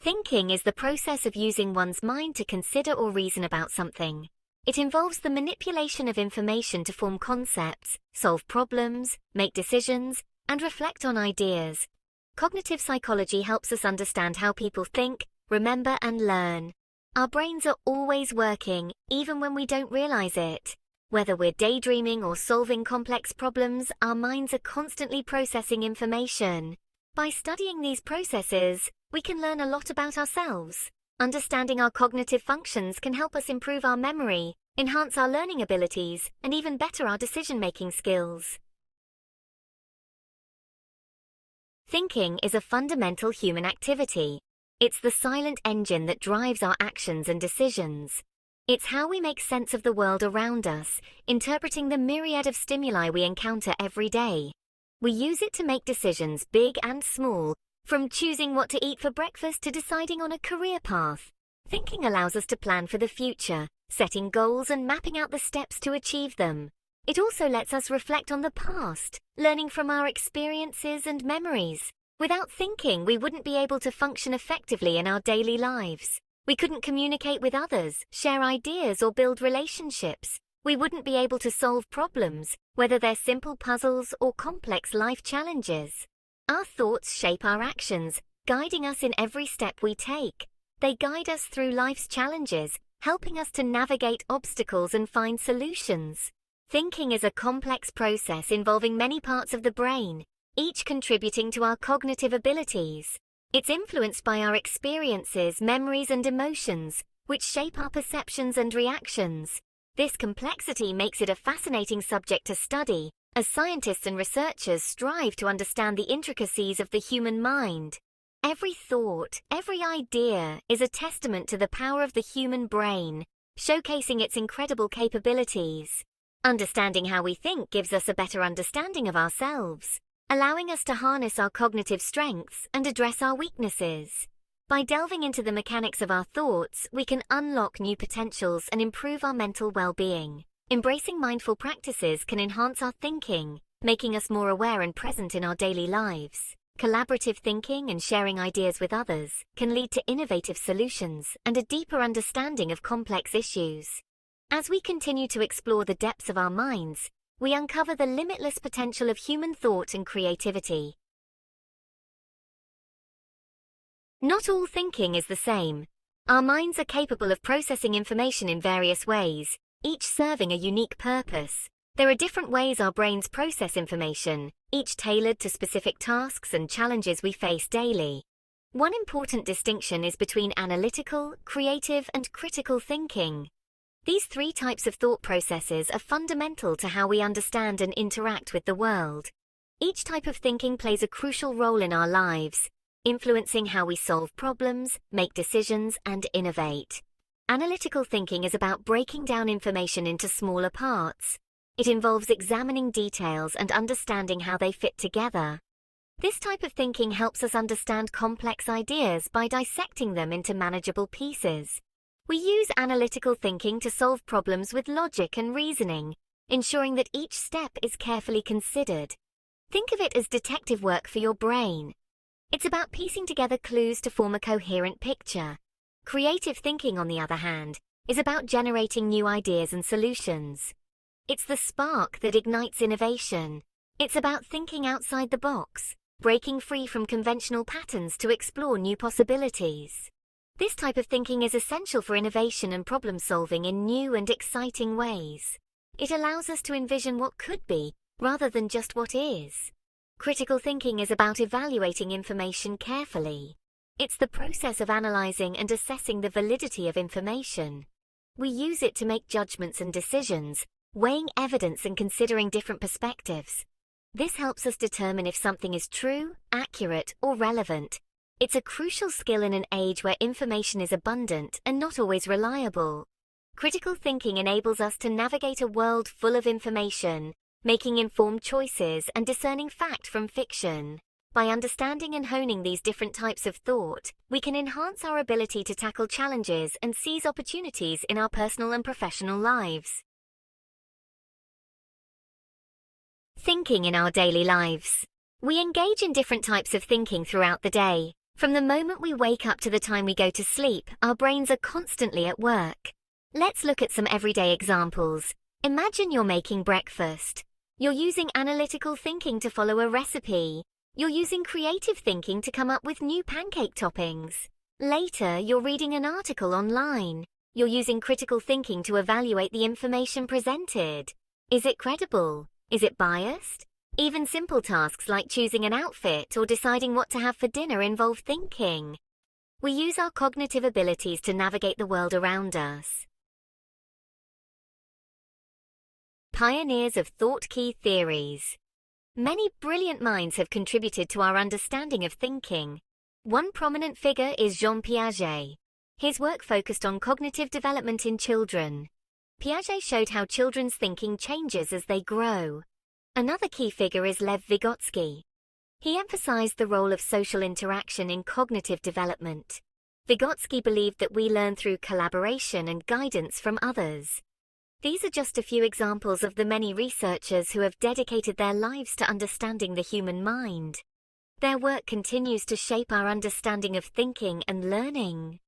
Thinking is the process of using one's mind to consider or reason about something. It involves the manipulation of information to form concepts, solve problems, make decisions, and reflect on ideas. Cognitive psychology helps us understand how people think, remember, and learn. Our brains are always working, even when we don't realize it. Whether we're daydreaming or solving complex problems, our minds are constantly processing information. By studying these processes, we can learn a lot about ourselves. Understanding our cognitive functions can help us improve our memory, enhance our learning abilities, and even better our decision-making skills. Thinking is a fundamental human activity. It's the silent engine that drives our actions and decisions. It's how we make sense of the world around us, interpreting the myriad of stimuli we encounter every day. We use it to make decisions big and small, from choosing what to eat for breakfast to deciding on a career path. Thinking allows us to plan for the future, setting goals and mapping out the steps to achieve them. It also lets us reflect on the past, learning from our experiences and memories. Without thinking, we wouldn't be able to function effectively in our daily lives. We couldn't communicate with others, share ideas, or build relationships. We wouldn't be able to solve problems, whether they're simple puzzles or complex life challenges. Our thoughts shape our actions, guiding us in every step we take. They guide us through life's challenges, helping us to navigate obstacles and find solutions. Thinking is a complex process involving many parts of the brain, each contributing to our cognitive abilities. It's influenced by our experiences, memories, and emotions, which shape our perceptions and reactions. This complexity makes it a fascinating subject to study, as scientists and researchers strive to understand the intricacies of the human mind. Every thought, every idea, is a testament to the power of the human brain, showcasing its incredible capabilities. Understanding how we think gives us a better understanding of ourselves, allowing us to harness our cognitive strengths and address our weaknesses. By delving into the mechanics of our thoughts, we can unlock new potentials and improve our mental well-being. Embracing mindful practices can enhance our thinking, making us more aware and present in our daily lives. Collaborative thinking and sharing ideas with others can lead to innovative solutions and a deeper understanding of complex issues. As we continue to explore the depths of our minds, we uncover the limitless potential of human thought and creativity. Not all thinking is the same. Our minds are capable of processing information in various ways, each serving a unique purpose. There are different ways our brains process information, each tailored to specific tasks and challenges we face daily. One important distinction is between analytical, creative, and critical thinking. These three types of thought processes are fundamental to how we understand and interact with the world. Each type of thinking plays a crucial role in our lives, influencing how we solve problems, make decisions, and innovate. Analytical thinking is about breaking down information into smaller parts. It involves examining details and understanding how they fit together. This type of thinking helps us understand complex ideas by dissecting them into manageable pieces. We use analytical thinking to solve problems with logic and reasoning, ensuring that each step is carefully considered. Think of it as detective work for your brain. It's about piecing together clues to form a coherent picture. Creative thinking, on the other hand, is about generating new ideas and solutions. It's the spark that ignites innovation. It's about thinking outside the box, breaking free from conventional patterns to explore new possibilities. This type of thinking is essential for innovation and problem-solving in new and exciting ways. It allows us to envision what could be, rather than just what is. Critical thinking is about evaluating information carefully. It's the process of analyzing and assessing the validity of information. We use it to make judgments and decisions, weighing evidence and considering different perspectives. This helps us determine if something is true, accurate, or relevant. It's a crucial skill in an age where information is abundant and not always reliable. Critical thinking enables us to navigate a world full of information, making informed choices and discerning fact from fiction. By understanding and honing these different types of thought, we can enhance our ability to tackle challenges and seize opportunities in our personal and professional lives. Thinking in our daily lives. We engage in different types of thinking throughout the day. From the moment we wake up to the time we go to sleep, our brains are constantly at work. Let's look at some everyday examples. Imagine you're making breakfast. You're using analytical thinking to follow a recipe. You're using creative thinking to come up with new pancake toppings. Later, you're reading an article online. You're using critical thinking to evaluate the information presented. Is it credible? Is it biased? Even simple tasks like choosing an outfit or deciding what to have for dinner involve thinking. We use our cognitive abilities to navigate the world around us. Pioneers of thought key theories. Many brilliant minds have contributed to our understanding of thinking. One prominent figure is Jean Piaget. His work focused on cognitive development in children. Piaget showed how children's thinking changes as they grow. Another key figure is Lev Vygotsky. He emphasized the role of social interaction in cognitive development. Vygotsky believed that we learn through collaboration and guidance from others. These are just a few examples of the many researchers who have dedicated their lives to understanding the human mind. Their work continues to shape our understanding of thinking and learning.